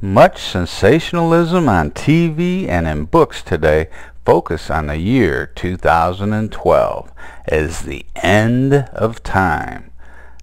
Much sensationalism on TV and in books today focus on the year 2012 as the end of time.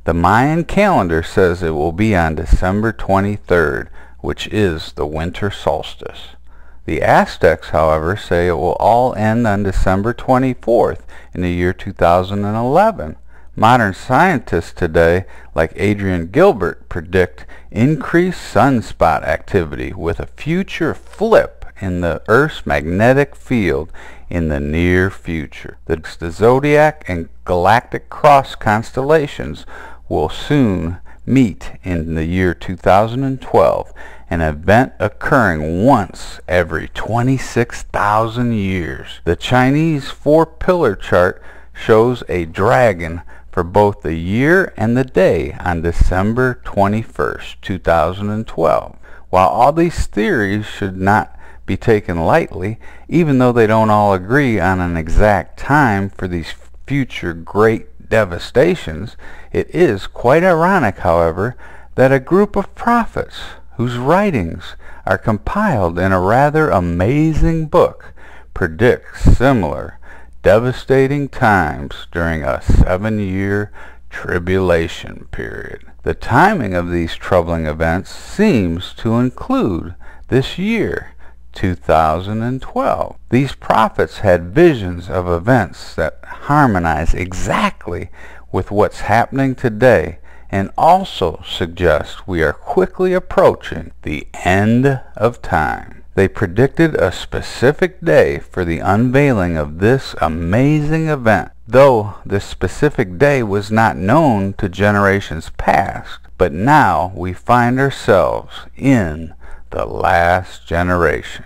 The Mayan calendar says it will be on December 23rd, which is the winter solstice. The Aztecs, however, say it will all end on December 24th in the year 2011. Modern scientists today, like Adrian Gilbert, predict increased sunspot activity with a future flip in the Earth's magnetic field in the near future. The zodiac and galactic cross constellations will soon meet in the year 2012, an event occurring once every 26,000 years. The Chinese four-pillar chart shows a dragon for both the year and the day on December 21st, 2012. While all these theories should not be taken lightly, even though they don't all agree on an exact time for these future great devastations, it is quite ironic, however, that a group of prophets whose writings are compiled in a rather amazing book predicts similar devastating times during a 7-year tribulation period. The timing of these troubling events seems to include this year, 2012. These prophets had visions of events that harmonize exactly with what's happening today and also suggest we are quickly approaching the end of time. They predicted a specific day for the unveiling of this amazing event, though this specific day was not known to generations past. But now we find ourselves in the last generation.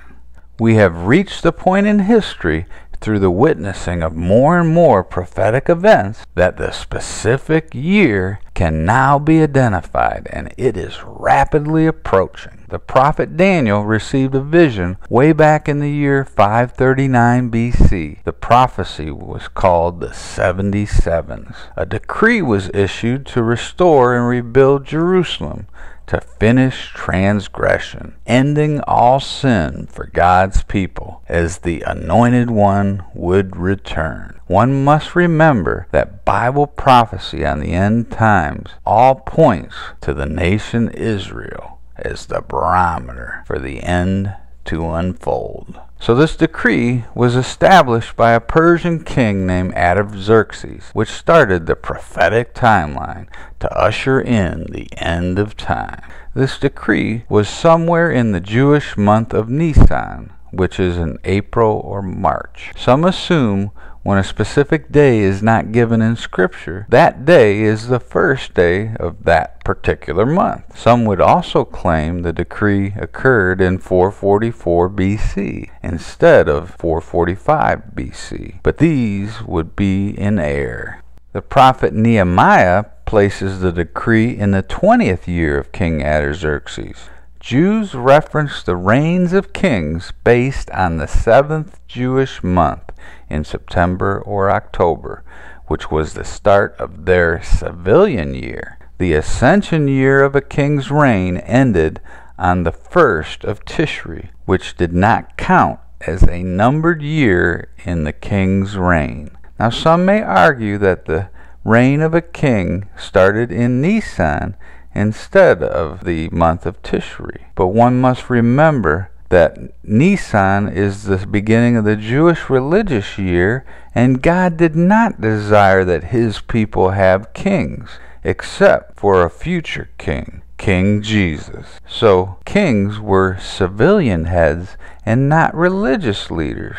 We have reached the point in history through the witnessing of more and more prophetic events that the specific year can now be identified, and it is rapidly approaching. The prophet Daniel received a vision way back in the year 539 BC. The prophecy was called the 70 Sevens. A decree was issued to restore and rebuild Jerusalem, to finish transgression, ending all sin for God's people as the Anointed One would return. One must remember that Bible prophecy on the end times all points to the nation Israel as the barometer for the end to unfold. So this decree was established by a Persian king named Artaxerxes, which started the prophetic timeline to usher in the end of time. This decree was somewhere in the Jewish month of Nisan, which is in April or March. Some assume when a specific day is not given in Scripture, that day is the first day of that particular month. Some would also claim the decree occurred in 444 BC instead of 445 BC, but these would be in error. The prophet Nehemiah places the decree in the 20th year of King Artaxerxes. Jews reference the reigns of kings based on the 7th Jewish month in September or October, which was the start of their civilian year. The ascension year of a king's reign ended on the 1st of Tishri, which did not count as a numbered year in the king's reign. Now some may argue that the reign of a king started in Nisan instead of the month of Tishri. But one must remember that Nisan is the beginning of the Jewish religious year, and God did not desire that His people have kings, except for a future king, King Jesus. So kings were civilian heads and not religious leaders.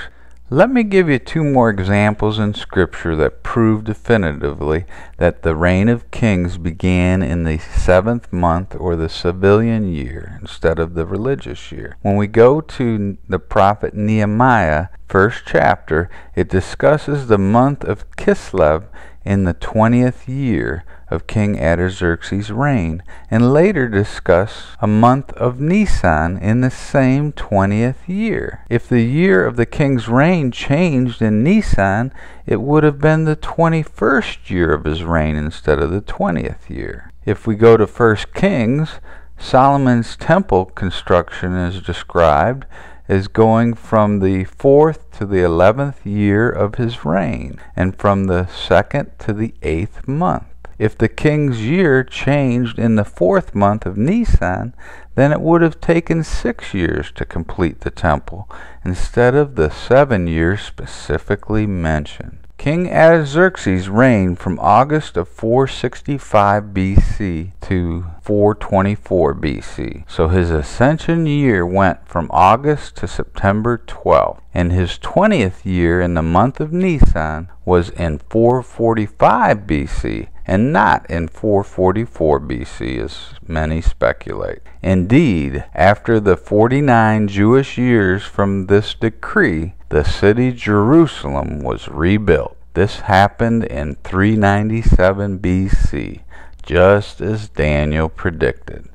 Let me give you two more examples in Scripture that prove definitively that the reign of kings began in the 7th month or the civilian year instead of the religious year. When we go to the prophet Nehemiah, 1st chapter, it discusses the month of Kislev in the 20th year of King Artaxerxes' reign, and later discuss a month of Nisan in the same 20th year. If the year of the king's reign changed in Nisan, it would have been the 21st year of his reign instead of the 20th year. If we go to 1 Kings Solomon's temple construction is described as going from the 4th to the 11th year of his reign, and from the 2nd to the 8th month. If the king's year changed in the 4th month of Nisan, then it would have taken 6 years to complete the temple, instead of the 7 years specifically mentioned. King Artaxerxes reigned from August of 465 BC to 424 BC. So his ascension year went from August to September 12th, and his 20th year in the month of Nisan was in 445 BC and not in 444 BC as many speculate. Indeed, after the 49 Jewish years from this decree, the city Jerusalem was rebuilt. This happened in 397 BC, just as Daniel predicted.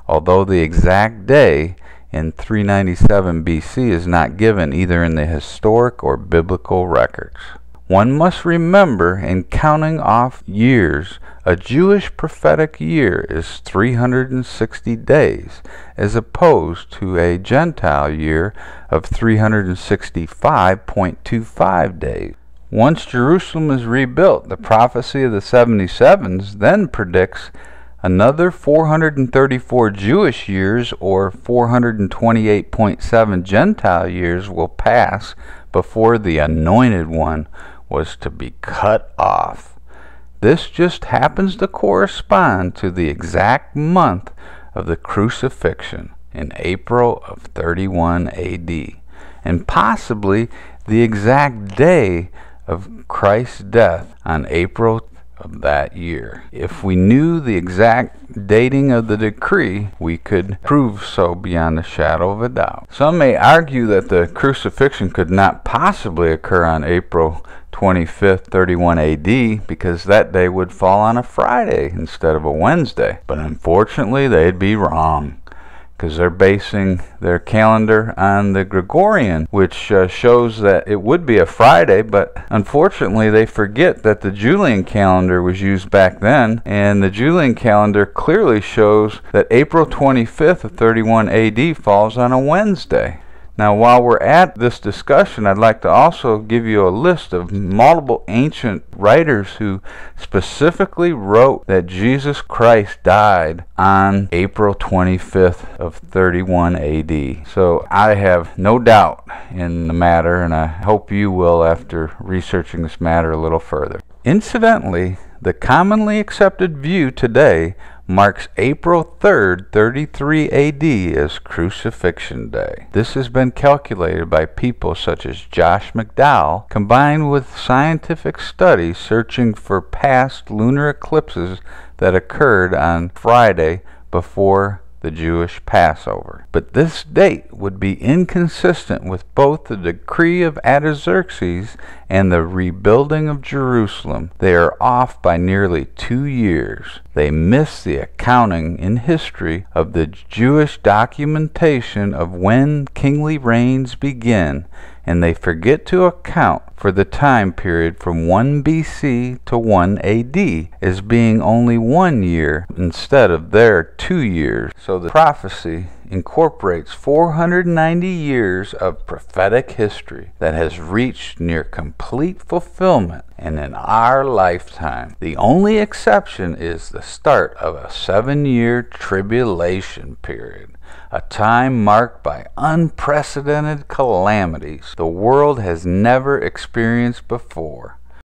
Although the exact day in 397 BC is not given either in the historic or biblical records. One must remember, in counting off years, a Jewish prophetic year is 360 days, as opposed to a Gentile year of 365.25 days. Once Jerusalem is rebuilt, the prophecy of the 77s then predicts another 434 Jewish years or 428.7 Gentile years will pass before the Anointed One was to be cut off. This just happens to correspond to the exact month of the Crucifixion in April of 31 AD, and possibly the exact day of Christ's death on April of that year. If we knew the exact dating of the decree, we could prove so beyond a shadow of a doubt. Some may argue that the crucifixion could not possibly occur on April 25th, 31 AD, because that day would fall on a Friday instead of a Wednesday. But unfortunately, they'd be wrong, because they're basing their calendar on the Gregorian, which shows that it would be a Friday, but unfortunately they forget that the Julian calendar was used back then, and the Julian calendar clearly shows that April 25th of 31 AD falls on a Wednesday. Now, while we're at this discussion, I'd like to also give you a list of multiple ancient writers who specifically wrote that Jesus Christ died on April 25th of 31 AD. So I have no doubt in the matter, and I hope you will after researching this matter a little further. Incidentally, the commonly accepted view today marks April 3rd, 33 AD as Crucifixion Day. This has been calculated by people such as Josh McDowell, combined with scientific studies searching for past lunar eclipses that occurred on Friday before the Jewish Passover. But this date would be inconsistent with both the decree of Artaxerxes and the rebuilding of Jerusalem. They are off by nearly 2 years. They miss the accounting in history of the Jewish documentation of when kingly reigns begin, and they forget to account for the time period from 1 BC to 1 AD as being only 1 year instead of their 2 years. So the prophecy incorporates 490 years of prophetic history that has reached near complete fulfillment, and in our lifetime. The only exception is the start of a 7-year tribulation period, a time marked by unprecedented calamities the world has never experienced before.